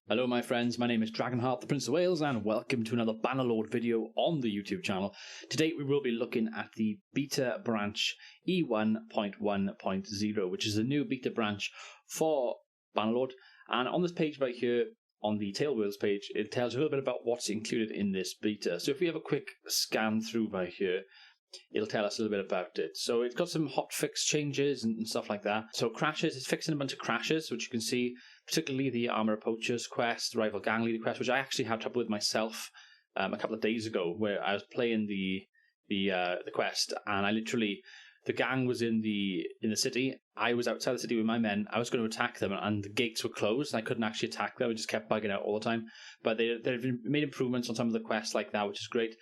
Hello my friends, my name is Dragonheart, the Prince of Wales, and welcome to another Bannerlord video on the YouTube channel. Today we will be looking at the beta branch E1.1.0, which is the new beta branch for Bannerlord. And on this page right here, on the Tailwheels page, it tells you a little bit about what's included in this beta. So if we have a quick scan through by here, it'll tell us a little bit about it. So it's got some hotfix changes and stuff like that. So crashes, it's fixing a bunch of crashes, which you can see, particularly the Armor Poachers quest, Rival Gang Leader quest, which I actually had trouble with myself a couple of days ago, where I was playing the quest, and I literally, the gang was in the city. I was outside the city with my men. I was going to attack them, and the gates were closed. I couldn't actually attack them. I just kept bugging out all the time. But they've made improvements on some of the quests like that, which is great.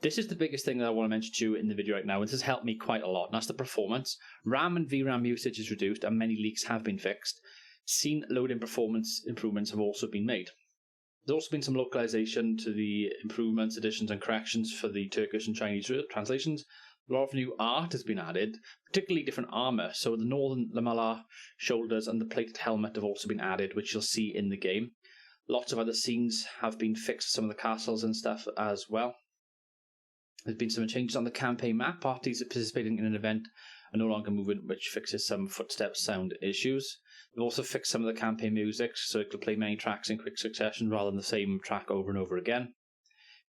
This is the biggest thing that I want to mention to you in the video right now, and this has helped me quite a lot, and that's the performance. RAM and VRAM usage is reduced, and many leaks have been fixed. Scene loading performance improvements have also been made. There's also been some localization to the improvements, additions, and corrections for the Turkish and Chinese translations. A lot of new art has been added, particularly different armor. So the Northern Lamela shoulders and the plated helmet have also been added, which you'll see in the game. Lots of other scenes have been fixed, some of the castles and stuff as well. There's been some changes on the campaign map. Parties participating in an event are no longer moving, which fixes some footstep sound issues. They've also fixed some of the campaign music, so it can play many tracks in quick succession rather than the same track over and over again.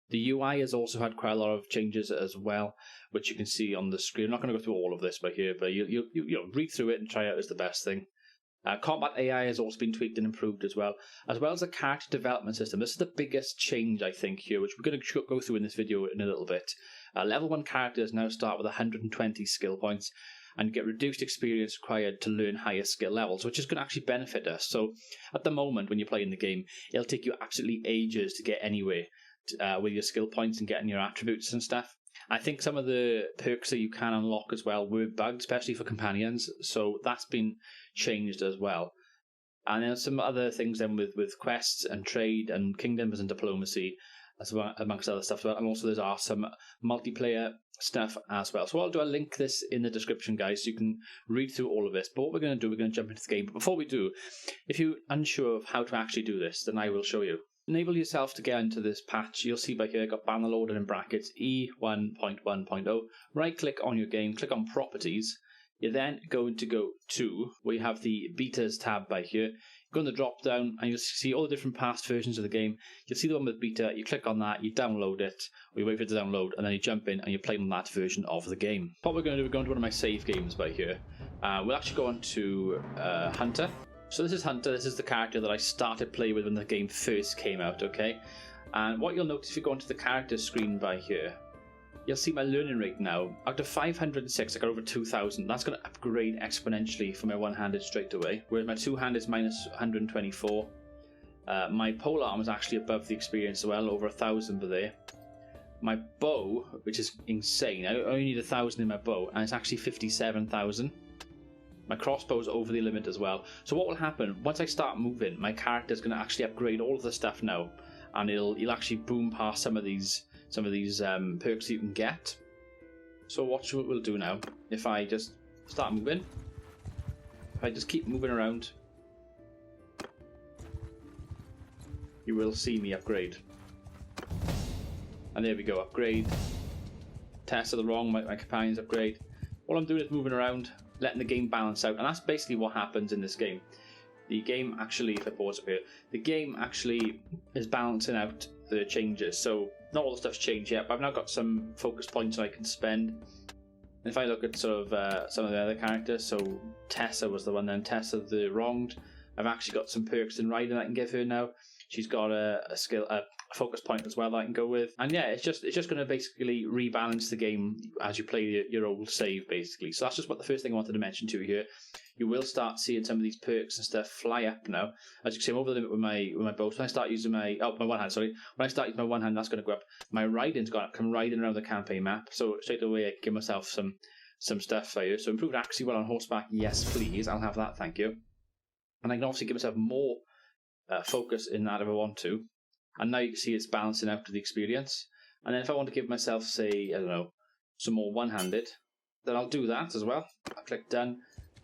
The UI has also had quite a lot of changes as well, which you can see on the screen. I'm not going to go through all of this by here, but you read through it and try it out is the best thing. Combat AI has also been tweaked and improved as well as a character development system. This is the biggest change, I think, here, which we're going to go through in this video in a little bit. Level 1 characters now start with 120 skill points and get reduced experience required to learn higher skill levels, which is going to actually benefit us. So at the moment, when you're playing the game, it'll take you absolutely ages to get anywhere with your skill points and getting your attributes and stuff. I think some of the perks that you can unlock as well were bugged, especially for companions, so that's been changed as well. And then some other things then with quests and trade and kingdoms and diplomacy, as well, amongst other stuff as well. And also there are some multiplayer stuff as well. So I'll link this in the description, guys, so you can read through all of this. But what we're going to do, we're going to jump into the game. But before we do, if you're unsure of how to actually do this, then I will show you. Enable yourself to get into this patch. You'll see by here I've got Bannerlord in brackets E1.1.0. Right click on your game, click on properties. You're then going to go to where you have the betas tab by here. Go in the drop down and you'll see all the different past versions of the game. You'll see the one with beta, you click on that, you download it, or you wait for it to download, and then you jump in and you play on that version of the game. What we're going to do, we're going to one of my save games by here. We'll actually go on to Hunter. So this is Hunter, this is the character that I started playing with when the game first came out, okay? And what you'll notice if you go onto the character screen by here, you'll see my learning rate now. Out of 506, I got over 2,000. That's going to upgrade exponentially for my one-handed straight away, whereas my two-handed is minus 124. My polearm is actually above the experience as well, over 1,000 per there. My bow, which is insane, I only need 1,000 in my bow, and it's actually 57,000. My crossbow is over the limit as well. So what will happen, once I start moving, my character is going to actually upgrade all of the stuff now, and he'll actually boom past some of these perks you can get. So watch what we'll do now. If I just start moving, if I just keep moving around, you will see me upgrade. And there we go, upgrade. Test of the wrong, my companions upgrade. All I'm doing is moving around, letting the game balance out, and that's basically what happens in this game. The game actually, if I pause up here, the game actually is balancing out the changes. So not all the stuff's changed yet, but I've now got some focus points I can spend. And if I look at sort of some of the other characters, so Tessa was the one then, Tessa the Wronged, I've actually got some perks in riding I can give her now. She's got a focus point as well that I can go with, and yeah, it's just going to basically rebalance the game as you play your old save, basically. So that's just what the first thing I wanted to mention to you here. You will start seeing some of these perks and stuff fly up now. As you can see, I'm over the limit with my bow. So when I start using my one hand, sorry. When I start using my one hand, that's going to go up. My riding's gone up. I'm riding around the campaign map, so straight away I can give myself some stuff for you. So improved accuracy while on horseback, yes please, I'll have that, thank you. And I can obviously give myself more focus in that if I want to. And now you can see it's balancing out to the experience. And then if I want to give myself, say, I don't know, some more one-handed, then I'll do that as well. I'll click done,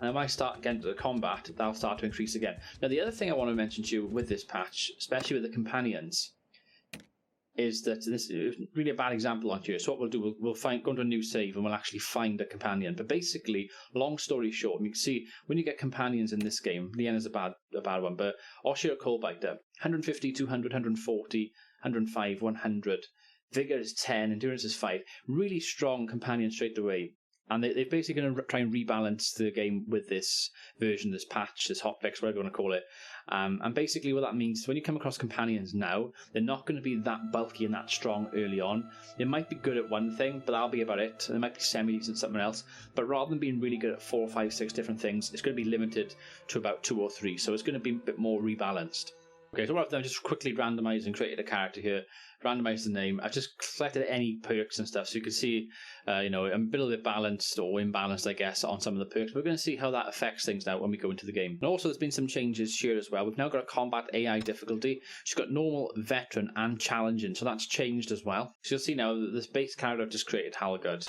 And then when I start getting to the combat, that'll start to increase again. Now, the other thing I want to mention to you with this patch, especially with the companions, is that this is really a bad example on here. So what we'll do, we'll go into a new save and we'll actually find a companion. But basically, long story short, you can see when you get companions in this game, the end is a bad one, but Oshir Coalbiter, 150, 200, 140, 105, 100. Vigor is 10, Endurance is 5. Really strong companions straight away. And they're basically going to try and rebalance the game with this version, this patch, this hotfix, whatever you want to call it. And basically what that means is when you come across companions now, they're not going to be that bulky and that strong early on. They might be good at one thing, but that'll be about it. They might be semi-decent at something else. But rather than being really good at 4, 5, 6 different things, it's going to be limited to about 2 or 3. So it's going to be a bit more rebalanced. Okay, so what I've done is just quickly randomized and created a character here. Randomized the name. I've just selected any perks and stuff, so you can see, I'm a little bit balanced or imbalanced, I guess, on some of the perks. We're going to see how that affects things now when we go into the game. And also, there's been some changes here as well. We've now got a combat AI difficulty. She's got normal, veteran, and challenging, so that's changed as well. So you'll see now that this base character I've just created, Halgud,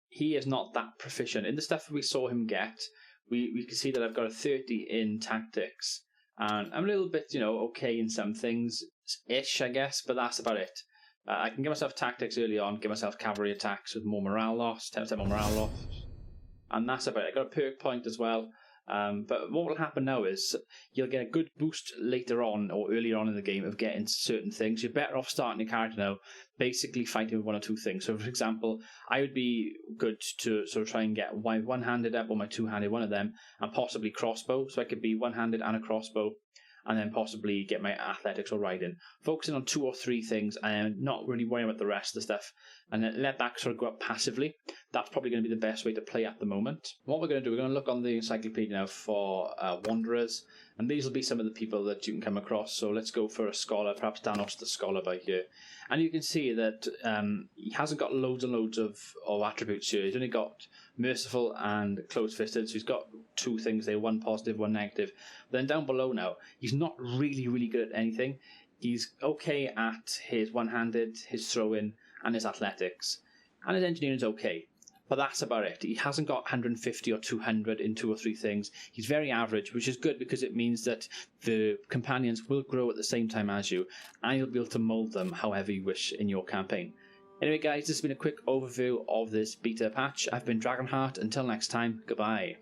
he is not that proficient. In the stuff that we saw him get, we can see that I've got a 30 in tactics. And I'm a little bit, okay in some things-ish, I guess, but that's about it. I can give myself tactics early on, give myself cavalry attacks with more morale loss, 10% more morale loss. And that's about it. I got a perk point as well. But what will happen now is you'll get a good boost later on or earlier on in the game of getting certain things. You're better off starting your character now, basically fighting with 1 or 2 things. So, for example, I would be good to sort of try and get my one-handed up or my two-handed, one of them, and possibly crossbow. So I could be one-handed and a crossbow, and then possibly get my athletics or riding. Focusing on 2 or 3 things and not really worrying about the rest of the stuff, and then let that sort of go up passively. That's probably going to be the best way to play at the moment. What we're going to do, we're going to look on the encyclopedia now for Wanderers, and these will be some of the people that you can come across. So let's go for a scholar, perhaps Danos the scholar by here. And you can see that he hasn't got loads and loads of attributes here. He's only got merciful and close-fisted, so he's got 2 things there, 1 positive, 1 negative. Then down below now, he's not really, really good at anything. He's okay at his one-handed, his throwing, and his athletics. And his engineering's okay. But that's about it. He hasn't got 150 or 200 in 2 or 3 things. He's very average, which is good because it means that the companions will grow at the same time as you, and you'll be able to mold them however you wish in your campaign. Anyway, guys, this has been a quick overview of this beta patch. I've been Dragonheart. Until next time, goodbye.